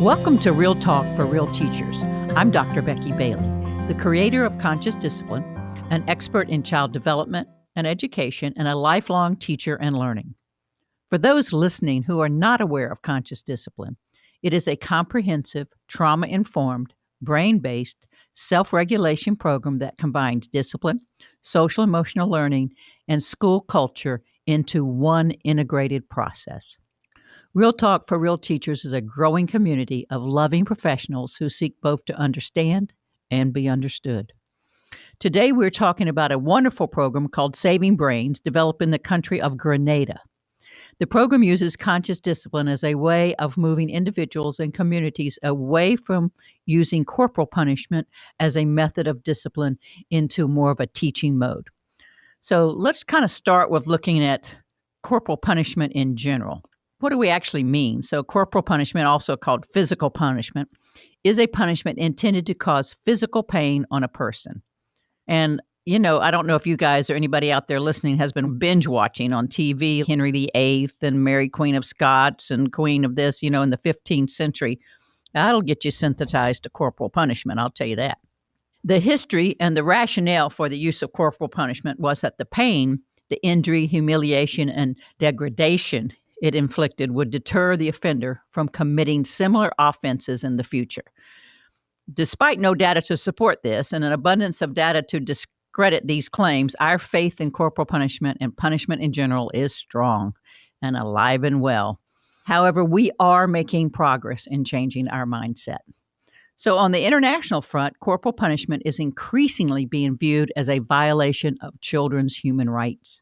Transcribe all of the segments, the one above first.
Welcome to Real Talk for Real Teachers. I'm Dr. Becky Bailey, the creator of Conscious Discipline, an expert in child development and education, and a lifelong teacher and learning. For those listening who are not aware of Conscious Discipline, it is a comprehensive, trauma-informed, brain-based, self-regulation program that combines discipline, social-emotional learning, and school culture into one integrated process. Real Talk for Real Teachers is a growing community of loving professionals who seek both to understand and be understood. Today, we're talking about a wonderful program called Saving Brains, developed in the country of Grenada. The program uses conscious discipline as a way of moving individuals and communities away from using corporal punishment as a method of discipline into more of a teaching mode. So let's kind of start with looking at corporal punishment in general. What do we actually mean? So corporal punishment, also called physical punishment, is a punishment intended to cause physical pain on a person. And, I don't know if you guys or anybody out there listening has been binge watching on TV, Henry VIII and Mary Queen of Scots and Queen of this, in the 15th century. That'll get you sensitized to corporal punishment, I'll tell you that. The history and the rationale for the use of corporal punishment was that the pain, the injury, humiliation, and degradation it inflicted would deter the offender from committing similar offenses in the future. Despite no data to support this and an abundance of data to discredit these claims, our faith in corporal punishment and punishment in general is strong and alive and well. However, we are making progress in changing our mindset. So on the international front, corporal punishment is increasingly being viewed as a violation of children's human rights.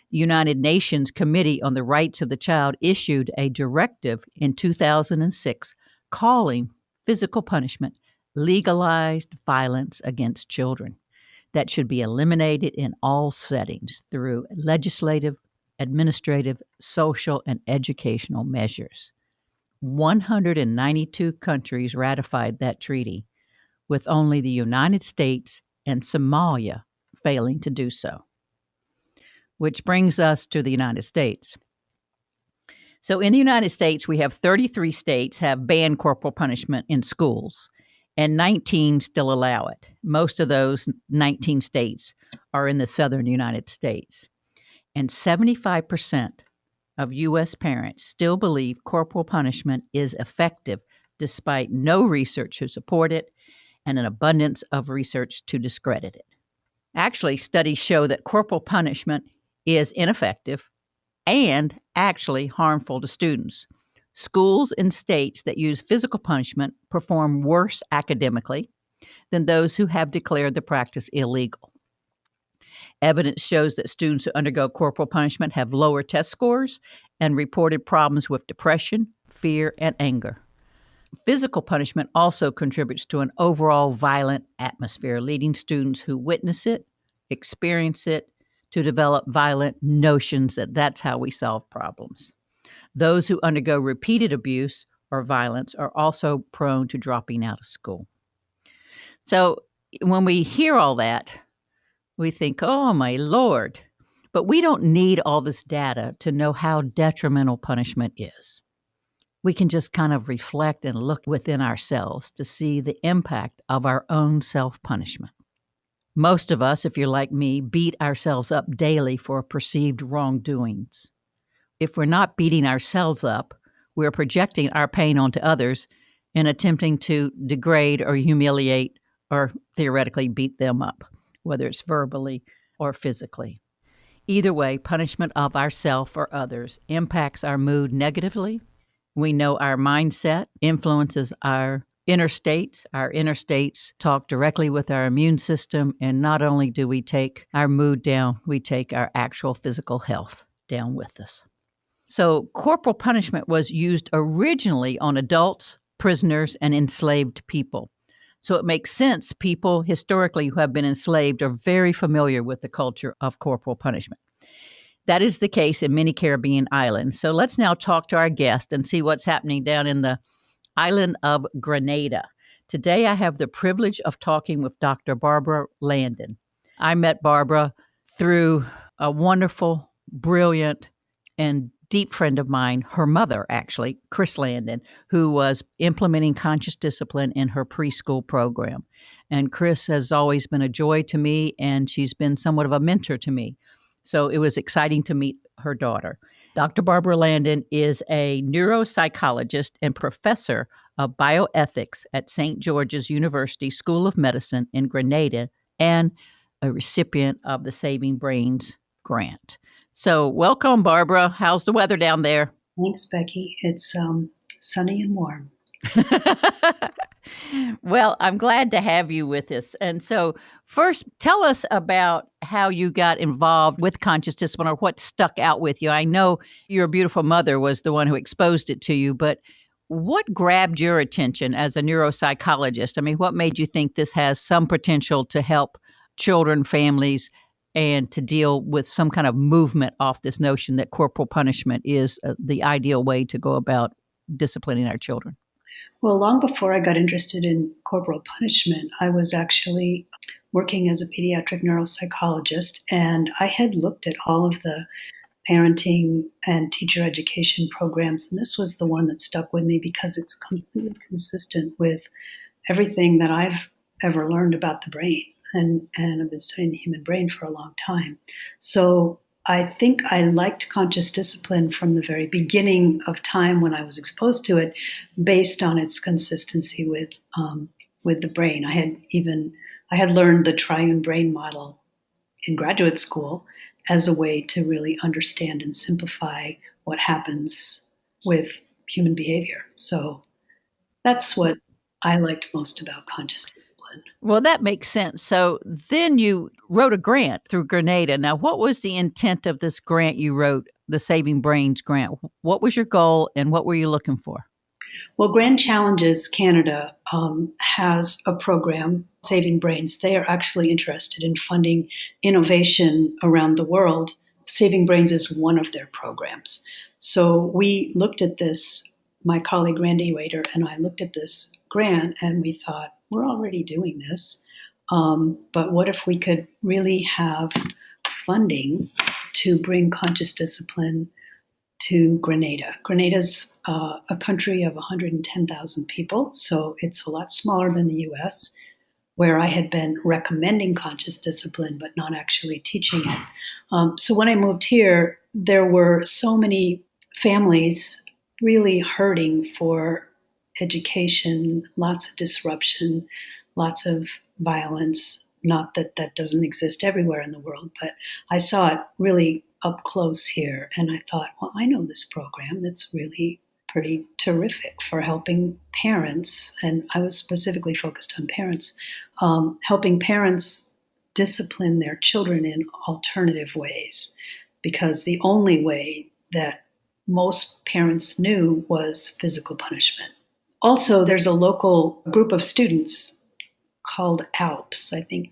The United Nations Committee on the Rights of the Child issued a directive in 2006 calling physical punishment legalized violence against children that should be eliminated in all settings through legislative, administrative, social, and educational measures. 192 countries ratified that treaty, with only the United States and Somalia failing to do so. Which brings us to the United States. So in the United States, we have 33 states have banned corporal punishment in schools, and 19 still allow it. Most of those 19 states are in the southern United States. And 75% of U.S. parents still believe corporal punishment is effective despite no research to support it and an abundance of research to discredit it. Actually, studies show that corporal punishment is ineffective and actually harmful to students. Schools in states that use physical punishment perform worse academically than those who have declared the practice illegal. Evidence shows that students who undergo corporal punishment have lower test scores and reported problems with depression, fear, and anger. Physical punishment also contributes to an overall violent atmosphere, leading students who witness it, experience it, to develop violent notions that that's how we solve problems. Those who undergo repeated abuse or violence are also prone to dropping out of school. So when we hear all that, we think, oh my Lord, but we don't need all this data to know how detrimental punishment is. We can just kind of reflect and look within ourselves to see the impact of our own self-punishment. Most of us, if you're like me, beat ourselves up daily for perceived wrongdoings. If we're not beating ourselves up, we're projecting our pain onto others and attempting to degrade or humiliate or theoretically beat them up, whether it's verbally or physically. Either way, punishment of ourself or others impacts our mood negatively. We know our mindset influences our inner states. Our inner states talk directly with our immune system, and not only do we take our mood down, we take our actual physical health down with us. So corporal punishment was used originally on adults, prisoners, and enslaved people. So it makes sense people historically who have been enslaved are very familiar with the culture of corporal punishment. That is the case in many Caribbean islands. So let's now talk to our guest and see what's happening down in the island of Grenada. Today, I have the privilege of talking with Dr. Barbara Landon. I met Barbara through a wonderful, brilliant, and deep friend of mine, her mother actually, Chris Landon, who was implementing conscious discipline in her preschool program. And Chris has always been a joy to me, and she's been somewhat of a mentor to me. So it was exciting to meet her daughter. Dr. Barbara Landon is a neuropsychologist and professor of bioethics at St. George's University School of Medicine in Grenada and a recipient of the Saving Brains grant. So, welcome, Barbara. How's the weather down there? Thanks, Becky. It's sunny and warm. Well, I'm glad to have you with us. And so, first, tell us about how you got involved with conscious discipline or what stuck out with you. I know your beautiful mother was the one who exposed it to you, but what grabbed your attention as a neuropsychologist? I mean, what made you think this has some potential to help children, families, and to deal with some kind of movement off this notion that corporal punishment is the ideal way to go about disciplining our children? Well, long before I got interested in corporal punishment, I was actually working as a pediatric neuropsychologist, and I had looked at all of the parenting and teacher education programs, and this was the one that stuck with me because it's completely consistent with everything that I've ever learned about the brain. And I've been studying the human brain for a long time. So I think I liked conscious discipline from the very beginning of time when I was exposed to it, based on its consistency with the brain. I had learned the triune brain model in graduate school as a way to really understand and simplify what happens with human behavior. So that's what I liked most about conscious discipline. Well, that makes sense. So then you wrote a grant through Grenada. Now, what was the intent of this grant you wrote, the Saving Brains grant? What was your goal and what were you looking for? Well, Grand Challenges Canada has a program, Saving Brains. They are actually interested in funding innovation around the world. Saving Brains is one of their programs. So we looked at this, my colleague Randy Wader and I looked at this grant and we thought, we're already doing this, but what if we could really have funding to bring conscious discipline to Grenada? Grenada's a country of 110,000 people, so it's a lot smaller than the US, where I had been recommending conscious discipline but not actually teaching it. So when I moved here, there were so many families really hurting for education, lots of disruption, lots of violence. Not that that doesn't exist everywhere in the world, but I saw it really up close here. And I thought, well, I know this program that's really pretty terrific for helping parents. And I was specifically focused on parents, helping parents discipline their children in alternative ways. Because the only way that most parents knew was physical punishment. Also, there's a local group of students called ALPS. I think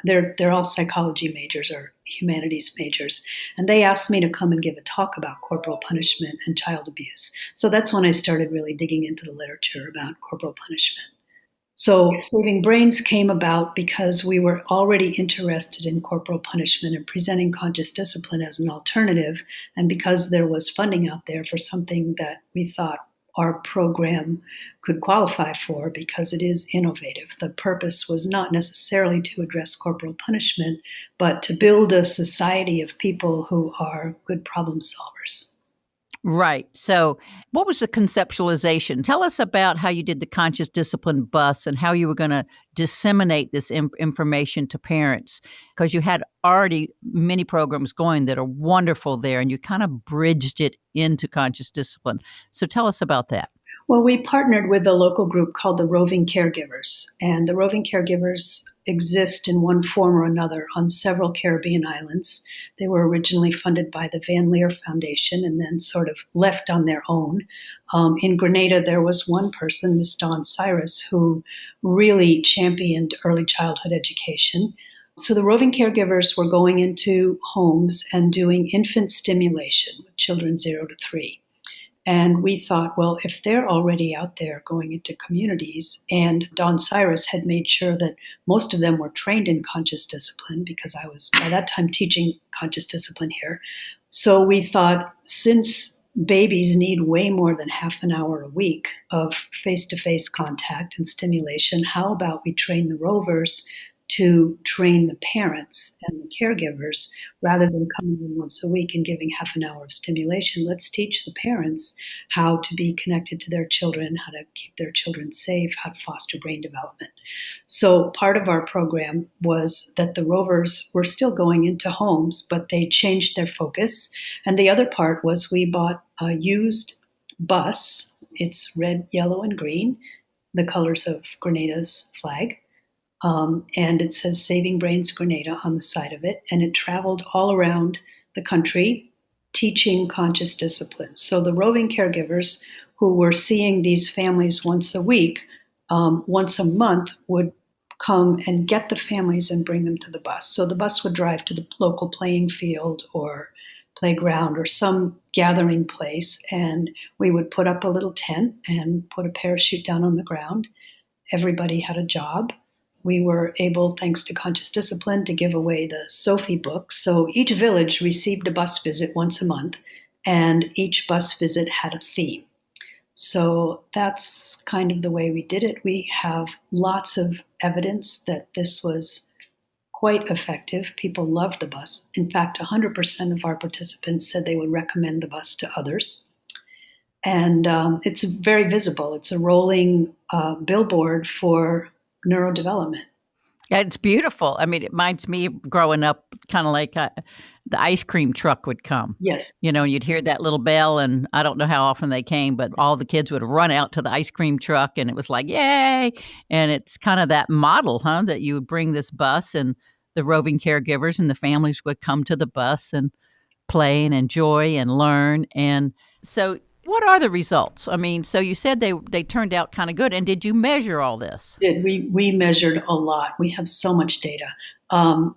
they're all psychology majors or humanities majors, and they asked me to come and give a talk about corporal punishment and child abuse. So that's when I started really digging into the literature about corporal punishment. So Saving Brains came about because we were already interested in corporal punishment and presenting conscious discipline as an alternative, and because there was funding out there for something that we thought our program could qualify for because it is innovative. The purpose was not necessarily to address corporal punishment, but to build a society of people who are good problem solvers. Right. So, what was the conceptualization? Tell us about how you did the conscious discipline bus and how you were going to disseminate this information to parents, because you had already many programs going that are wonderful there, and you kind of bridged it into conscious discipline. So, tell us about that. Well, we partnered with a local group called the Roving Caregivers, and the Roving Caregivers exist in one form or another on several Caribbean islands. They were originally funded by the Van Leer Foundation and then sort of left on their own. In Grenada, there was one person, Miss Dawn Cyrus, who really championed early childhood education. So the Roving Caregivers were going into homes and doing infant stimulation with children 0 to 3. And we thought, well, if they're already out there going into communities, and Dawn Cyrus had made sure that most of them were trained in conscious discipline, because I was by that time teaching conscious discipline here. So we thought, since babies need way more than half an hour a week of face-to-face contact and stimulation, how about we train the rovers to train the parents and the caregivers rather than coming in once a week and giving half an hour of stimulation? Let's teach the parents how to be connected to their children, how to keep their children safe, how to foster brain development. So part of our program was that the rovers were still going into homes, but they changed their focus. And the other part was we bought a used bus. It's red, yellow, and green, the colors of Grenada's flag. And it says Saving Brains Grenada on the side of it. And it traveled all around the country teaching conscious discipline. So the roving caregivers who were seeing these families once a week, once a month, would come and get the families and bring them to the bus. So the bus would drive to the local playing field or playground or some gathering place, and we would put up a little tent and put a parachute down on the ground. Everybody had a job. We were able, thanks to conscious discipline, to give away the Sophie books. So each village received a bus visit once a month, and each bus visit had a theme. So that's kind of the way we did it. We have lots of evidence that this was quite effective. People loved the bus. In fact, 100% of our participants said they would recommend the bus to others. And it's very visible. It's a rolling billboard for neurodevelopment. Yeah, it's beautiful. I mean, it reminds me of growing up, kind of like the ice cream truck would come. Yes. You know, and you'd hear that little bell, and I don't know how often they came, but all the kids would run out to the ice cream truck, and it was like, yay! And it's kind of that model, that you would bring this bus, and the roving caregivers and the families would come to the bus and play and enjoy and learn. And so what are the results? I mean, so you said they turned out kind of good. And did you measure all this? We measured a lot. We have so much data.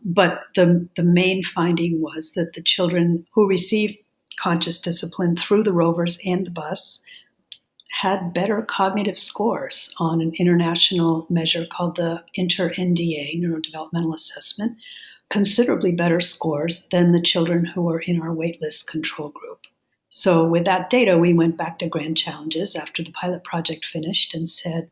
But the main finding was that the children who received conscious discipline through the rovers and the bus had better cognitive scores on an international measure called the Inter-NDA, Neurodevelopmental Assessment, considerably better scores than the children who were in our waitlist control group. So with that data, we went back to Grand Challenges after the pilot project finished and said,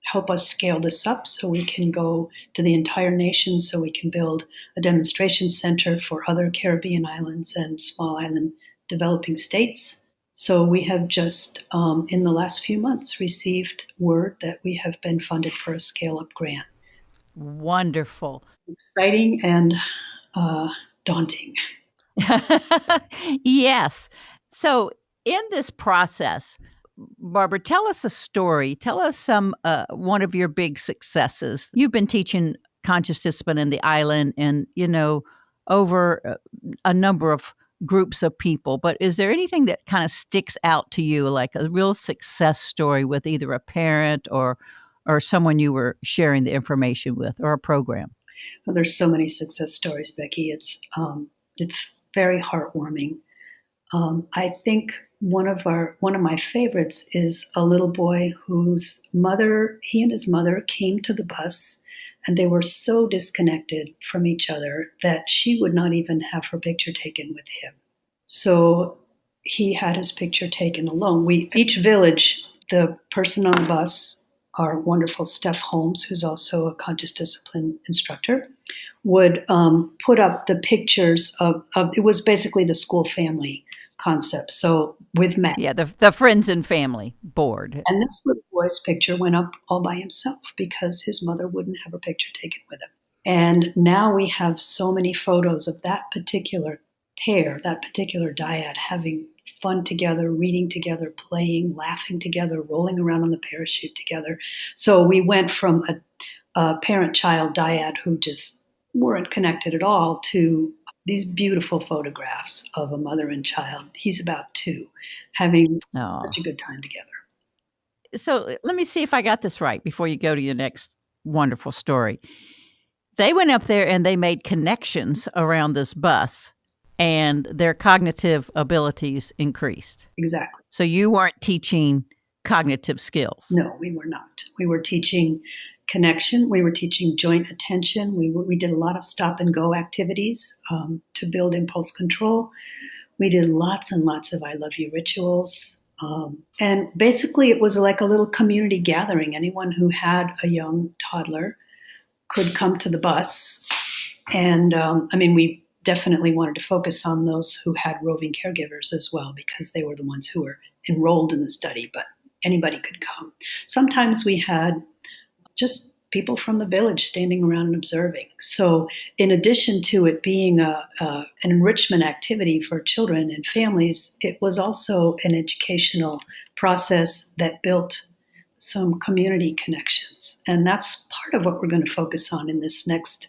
help us scale this up so we can go to the entire nation, so we can build a demonstration center for other Caribbean islands and small island developing states. So we have just, in the last few months, received word that we have been funded for a scale-up grant. Wonderful. Exciting and daunting. Yes. So in this process, Barbara, tell us a story. Tell us one of your big successes. You've been teaching conscious discipline in the island and, over a number of groups of people. But is there anything that kind of sticks out to you, like a real success story with either a parent or someone you were sharing the information with, or a program? Well, there's so many success stories, Becky. It's very heartwarming. I think one of my favorites is a little boy whose mother, he and his mother came to the bus, and they were so disconnected from each other that she would not even have her picture taken with him. So he had his picture taken alone. Each village, the person on the bus, our wonderful Steph Holmes, who's also a conscious discipline instructor, would put up the pictures of it was basically the school family concept. So with Matt. Yeah, the friends and family board. And this little boy's picture went up all by himself because his mother wouldn't have a picture taken with him. And now we have so many photos of that particular pair, that particular dyad, having fun together, reading together, playing, laughing together, rolling around on the parachute together. So we went from a parent-child dyad who just weren't connected at all to these beautiful photographs of a mother and child. He's about 2, having such a good time together. So let me see if I got this right before you go to your next wonderful story. They went up there and they made connections around this bus, and their cognitive abilities increased. Exactly. So you weren't teaching cognitive skills. No, we were not. We were teaching connection. We were teaching joint attention. We did a lot of stop and go activities to build impulse control. We did lots and lots of I love you rituals. And basically, it was like a little community gathering. Anyone who had a young toddler could come to the bus. And we definitely wanted to focus on those who had roving caregivers as well, because they were the ones who were enrolled in the study, but anybody could come. Sometimes we had just people from the village standing around and observing. So, in addition to it being an enrichment activity for children and families, it was also an educational process that built some community connections. And that's part of what we're going to focus on in this next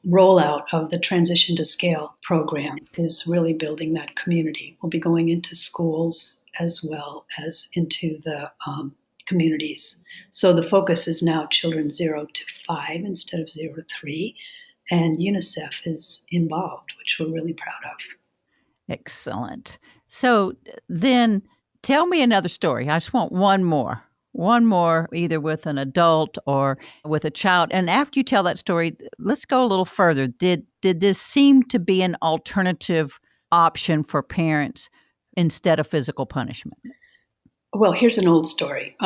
rollout of the Transition to Scale program, is really building that community. We'll be going into schools as well as into the communities. So the focus is now children 0 to 5 instead of 0 to 3. And UNICEF is involved, which we're really proud of. Excellent. So then tell me another story. I just want one more, either with an adult or with a child. And after you tell that story, let's go a little further. Did this seem to be an alternative option for parents instead of physical punishment? Well, here's an old story.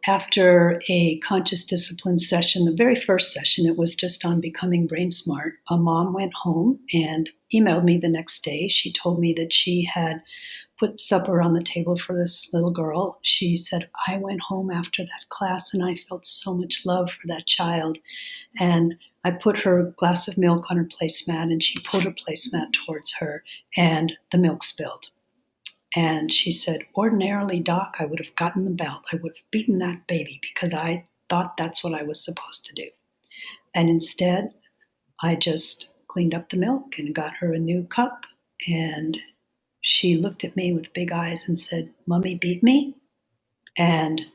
After a conscious discipline session, the very first session, it was just on becoming brain smart. A mom went home and emailed me the next day. She told me that she had put supper on the table for this little girl. She said, I went home after that class and I felt so much love for that child. And I put her glass of milk on her placemat and she pulled her placemat towards her and the milk spilled. And she said, ordinarily, Doc, I would have gotten the belt. I would have beaten that baby because I thought that's what I was supposed to do. And instead, I just cleaned up the milk and got her a new cup. And she looked at me with big eyes and said, Mommy beat me? And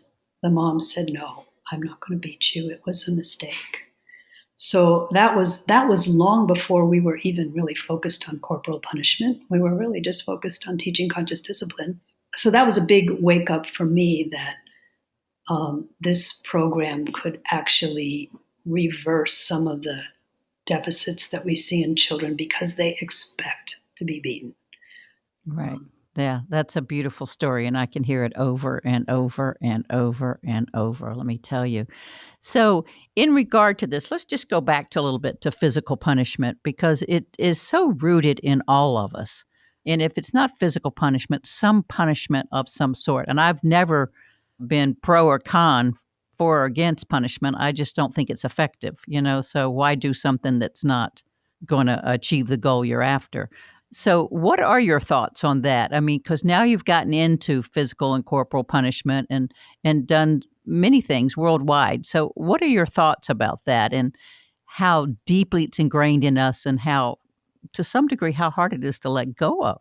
the mom said, no, I'm not going to beat you. It was a mistake. So that was long before we were even really focused on corporal punishment. We were really just focused on teaching conscious discipline. So that was a big wake up for me that this program could actually reverse some of the deficits that we see in children because they expect to be beaten. Right. Yeah, that's a beautiful story, and I can hear it over and over and over and over, let me tell you. So, in regard to this, let's just go back to a little bit to physical punishment because it is so rooted in all of us. And if it's not physical punishment, some punishment of some sort. And I've never been pro or con for or against punishment. I just don't think it's effective, so why do something that's not going to achieve the goal you're after? So what are your thoughts on that? I mean, because now you've gotten into physical and corporal punishment and done many things worldwide. So what are your thoughts about that and how deeply it's ingrained in us and how, to some degree, how hard it is to let go of?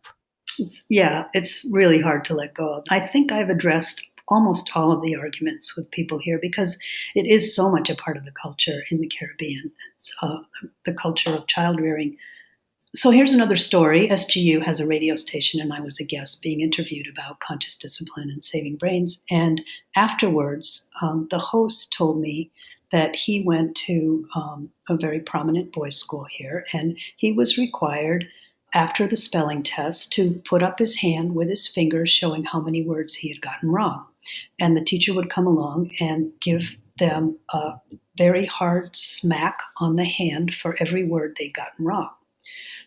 It's really hard to let go of. I think I've addressed almost all of the arguments with people here because it is so much a part of the culture in the Caribbean. It's the culture of child rearing. So here's another story. SGU has a radio station, and I was a guest being interviewed about conscious discipline and saving brains. And afterwards, the host told me that he went to a very prominent boys' school here, and he was required, after the spelling test, to put up his hand with his fingers showing how many words he had gotten wrong. And the teacher would come along and give them a very hard smack on the hand for every word they'd gotten wrong.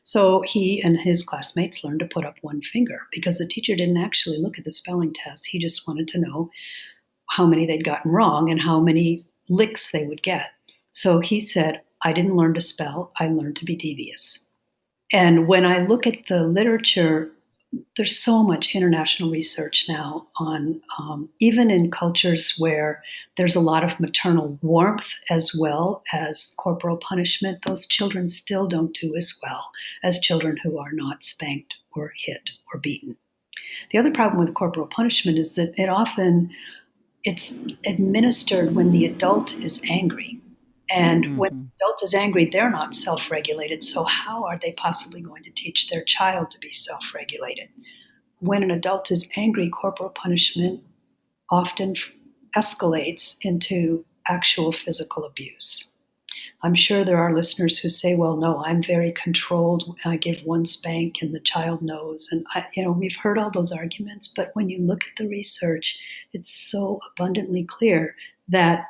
So he and his classmates learned to put up one finger because the teacher didn't actually look at the spelling test. He just wanted to know how many they'd gotten wrong and how many licks they would get. So he said, I didn't learn to spell, I learned to be devious. And when I look at the literature, there's so much international research now on, even in cultures where there's a lot of maternal warmth as well as corporal punishment, those children still don't do as well as children who are not spanked or hit or beaten. The other problem with corporal punishment is that it's administered when the adult is angry. And when the adult is angry, they're not self-regulated. So how are they possibly going to teach their child to be self-regulated? When an adult is angry, corporal punishment often escalates into actual physical abuse. I'm sure there are listeners who say, well, no, I'm very controlled. I give one spank and the child knows. And, we've heard all those arguments. But when you look at the research, it's so abundantly clear that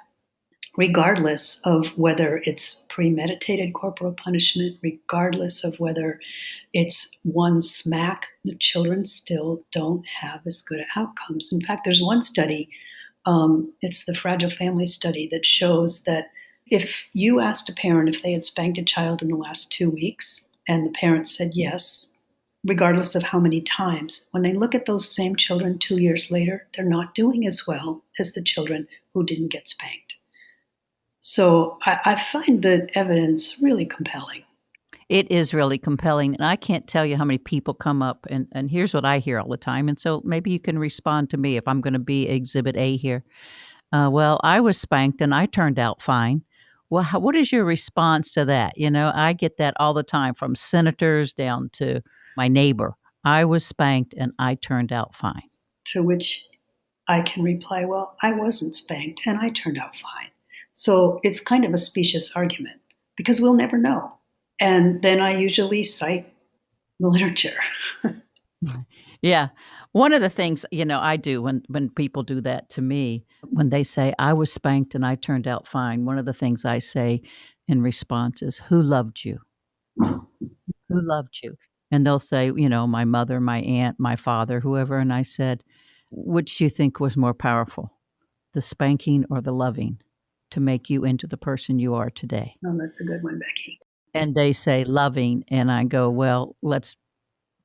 regardless of whether it's premeditated corporal punishment, regardless of whether it's one smack, the children still don't have as good outcomes. In fact, there's one study, it's the Fragile Family Study, that shows that if you asked a parent if they had spanked a child in the last 2 weeks, and the parent said yes, regardless of how many times, when they look at those same children 2 years later, they're not doing as well as the children who didn't get spanked. So I find the evidence really compelling. It is really compelling. And I can't tell you how many people come up, and here's what I hear all the time. And so maybe you can respond to me if I'm going to be Exhibit A here. Well, I was spanked and I turned out fine. Well, what is your response to that? I get that all the time from senators down to my neighbor. I was spanked and I turned out fine. To which I can reply, well, I wasn't spanked and I turned out fine. So it's kind of a specious argument because we'll never know. And then I usually cite the literature. Yeah. One of the things, I do when people do that to me, when they say, I was spanked and I turned out fine, one of the things I say in response is, who loved you? Who loved you? And they'll say, my mother, my aunt, my father, whoever. And I said, which do you think was more powerful, the spanking or the loving, to make you into the person you are today? Oh, that's a good one, Becky. And they say loving. And I go, well, let's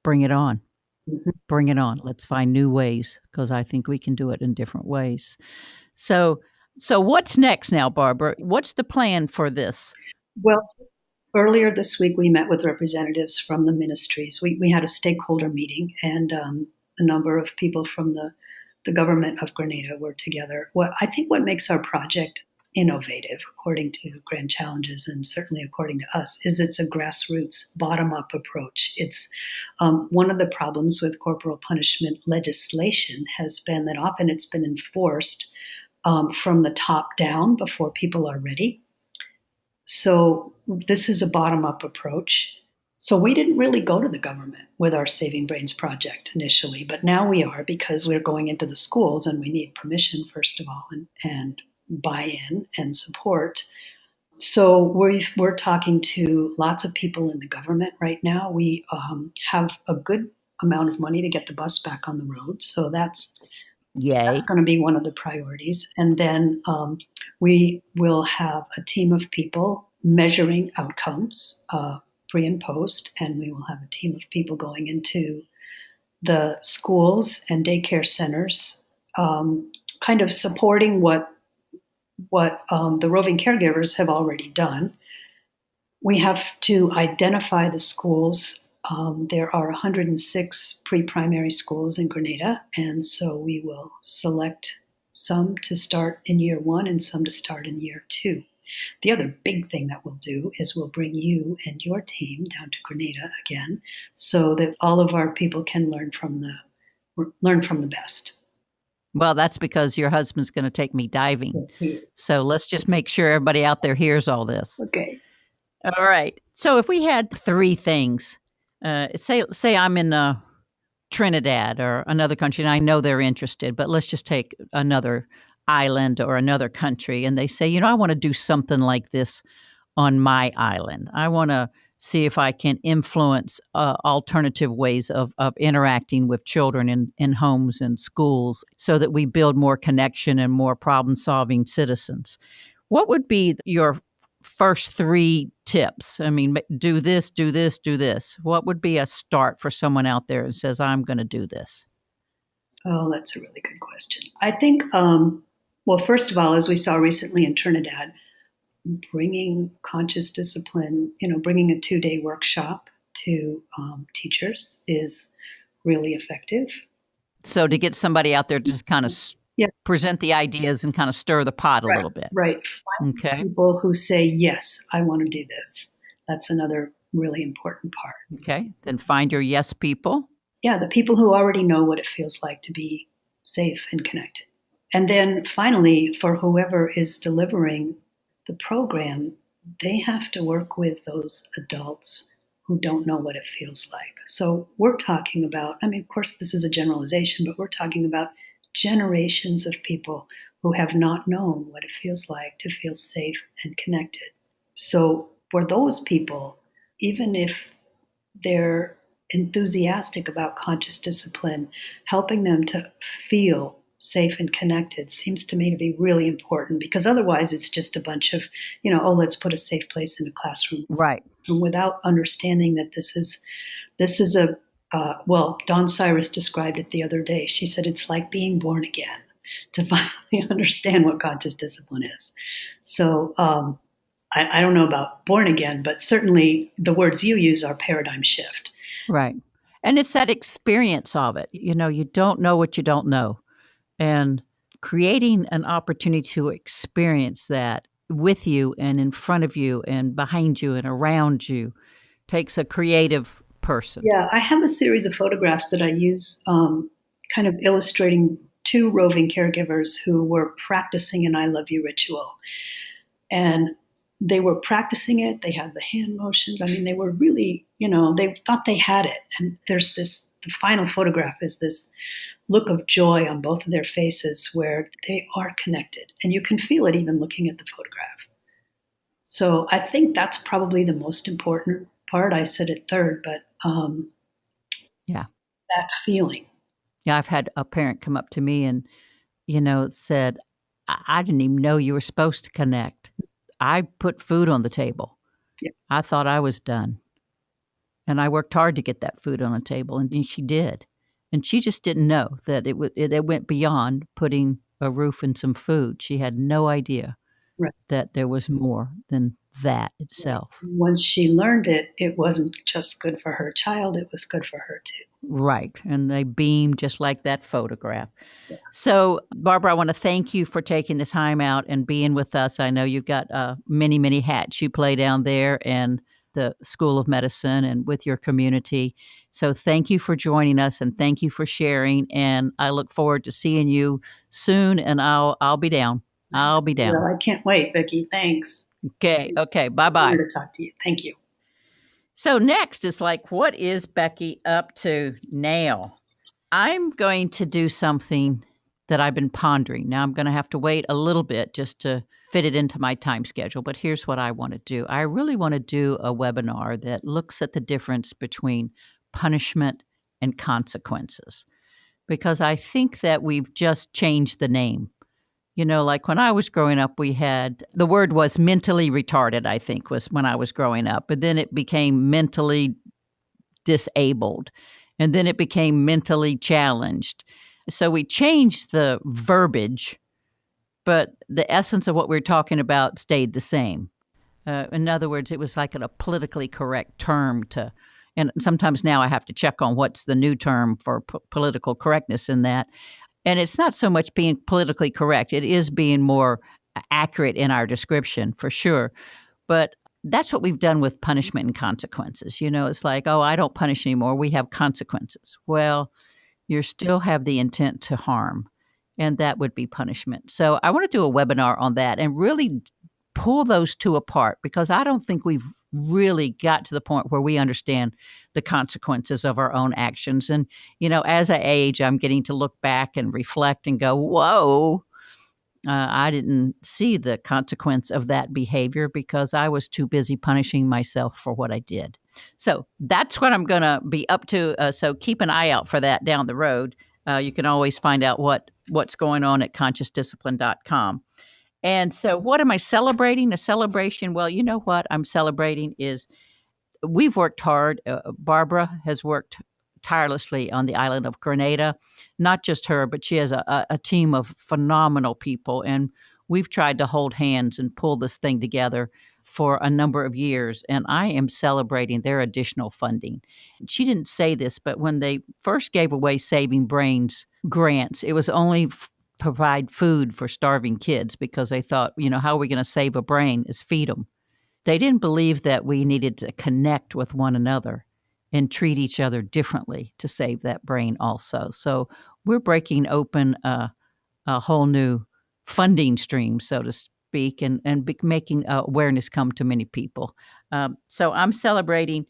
bring it on. Mm-hmm. Bring it on. Let's find new ways, because I think we can do it in different ways. So what's next now, Barbara? What's the plan for this? Well, earlier this week, we met with representatives from the ministries. We had a stakeholder meeting, and a number of people from the government of Grenada were together. I think what makes our project innovative, according to Grand Challenges, and certainly according to us, is it's a grassroots, bottom-up approach. It's one of the problems with corporal punishment legislation has been that often it's been enforced from the top down before people are ready. So this is a bottom-up approach. So we didn't really go to the government with our Saving Brains project initially, but now we are, because we're going into the schools and we need permission, first of all, and buy-in and support. So we're talking to lots of people in the government right now. We have a good amount of money to get the bus back on the road. So that's going to be one of the priorities. And then we will have a team of people measuring outcomes pre and post, and we will have a team of people going into the schools and daycare centers, kind of supporting what the roving caregivers have already done. We have to identify the schools. There are 106 pre-primary schools in Grenada, and so we will select some to start in year 1 and some to start in year 2. The other big thing that we'll do is we'll bring you and your team down to Grenada again, so that all of our people can learn from the best. Well, that's because your husband's going to take me diving. Yes, so let's just make sure everybody out there hears all this. Okay. All right. So if we had 3 things, say I'm in Trinidad or another country, and I know they're interested, but let's just take another island or another country, and they say, I want to do something like this on my island. I want to see if I can influence alternative ways of interacting with children in homes and schools so that we build more connection and more problem-solving citizens. What would be your first 3 tips? I mean, do this, do this, do this. What would be a start for someone out there that says, I'm going to do this? Oh, that's a really good question. I think, well, first of all, as we saw recently in Trinidad, bringing conscious discipline, bringing a 2-day workshop to teachers is really effective. So to get somebody out there to kind of present the ideas and kind of stir the pot a little bit. Right. Find people who say, yes, I want to do this. That's another really important part. Okay. Then find your yes people. Yeah, the people who already know what it feels like to be safe and connected. And then finally, for whoever is delivering the program, they have to work with those adults who don't know what it feels like. So we're talking about, I mean, of course, this is a generalization, but we're talking about generations of people who have not known what it feels like to feel safe and connected. So for those people, even if they're enthusiastic about conscious discipline, helping them to feel safe and connected seems to me to be really important, because otherwise it's just a bunch of, oh, let's put a safe place in a classroom, Right. without understanding that this is a well, Dawn Cyrus described it the other day. She said it's like being born again, to finally understand what conscious discipline is. So I don't know about born again, but certainly the words you use are paradigm shift. Right. And it's that experience of it. You don't know what you don't know. And creating an opportunity to experience that with you and in front of you and behind you and around you takes a creative person. Yeah, I have a series of photographs that I use, kind of illustrating two roving caregivers who were practicing an I love you ritual. And they were practicing it. They had the hand motions. I mean, they were really, they thought they had it. And there's the final photograph is this look of joy on both of their faces where they are connected. And you can feel it even looking at the photograph. So I think that's probably the most important part. I said it third, but Yeah. that feeling. Yeah. I've had a parent come up to me and, said, I didn't even know you were supposed to connect. I put food on the table. Yeah, I thought I was done. And I worked hard to get that food on the table, and she did. And she just didn't know that it went beyond putting a roof and some food. She had no idea right. that there was more than that Right. itself. Once she learned it, it wasn't just good for her child, it was good for her too. Right. And they beamed just like that photograph. Yeah. So, Barbara, I want to thank you for taking the time out and being with us. I know you've got many, many hats you play down there and the School of Medicine and with your community. So, thank you for joining us and thank you for sharing. And I look forward to seeing you soon. And I'll be down. I'll be down. Well, I can't wait, Becky. Thanks. Okay. Okay. Bye bye. Honor to talk to you. Thank you. So next is like, what is Becky up to now? I'm going to do something that I've been pondering. Now I'm going to have to wait a little bit just to fit it into my time schedule, but here's what I want to do. I really want to do a webinar that looks at the difference between punishment and consequences, because I think that we've just changed the name. Like when I was growing up, we had the word was mentally retarded, I think, was when I was growing up. But then it became mentally disabled. And then it became mentally challenged. So we changed the verbiage, but the essence of what we were talking about stayed the same. In other words, it was like a politically correct term to, and sometimes now I have to check on what's the new term for political correctness in that. And it's not so much being politically correct, it is being more accurate in our description for sure. But that's what we've done with punishment and consequences. It's like, oh, I don't punish anymore. We have consequences. Well, you still have the intent to harm, and that would be punishment. So I want to do a webinar on that and really pull those two apart, because I don't think we've really got to the point where we understand the consequences of our own actions. And, as I age, I'm getting to look back and reflect and go, whoa, I didn't see the consequence of that behavior because I was too busy punishing myself for what I did. So that's what I'm going to be up to. So keep an eye out for that down the road. You can always find out what's going on at consciousdiscipline.com. And so what am I celebrating? A celebration? Well, you know what I'm celebrating is we've worked hard. Barbara has worked tirelessly on the island of Grenada. Not just her, but she has a team of phenomenal people. And we've tried to hold hands and pull this thing together for a number of years. And I am celebrating their additional funding. She didn't say this, but when they first gave away Saving Brains grants, it was only provide food for starving kids, because they thought, how are we going to save a brain is feed them. They didn't believe that we needed to connect with one another and treat each other differently to save that brain also. So we're breaking open a whole new funding stream, so to speak, and making awareness come to many people. So I'm celebrating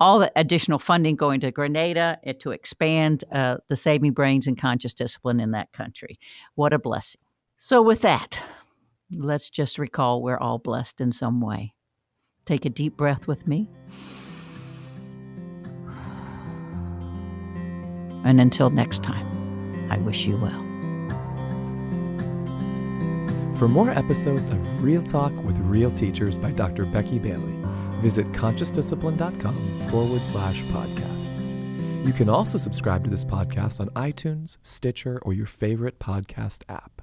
all the additional funding going to Grenada to expand the Saving Brains and conscious discipline in that country. What a blessing. So with that, let's just recall we're all blessed in some way. Take a deep breath with me. And until next time, I wish you well. For more episodes of Real Talk with Real Teachers by Dr. Becky Bailey, visit consciousdiscipline.com/podcasts. You can also subscribe to this podcast on iTunes, Stitcher, or your favorite podcast app.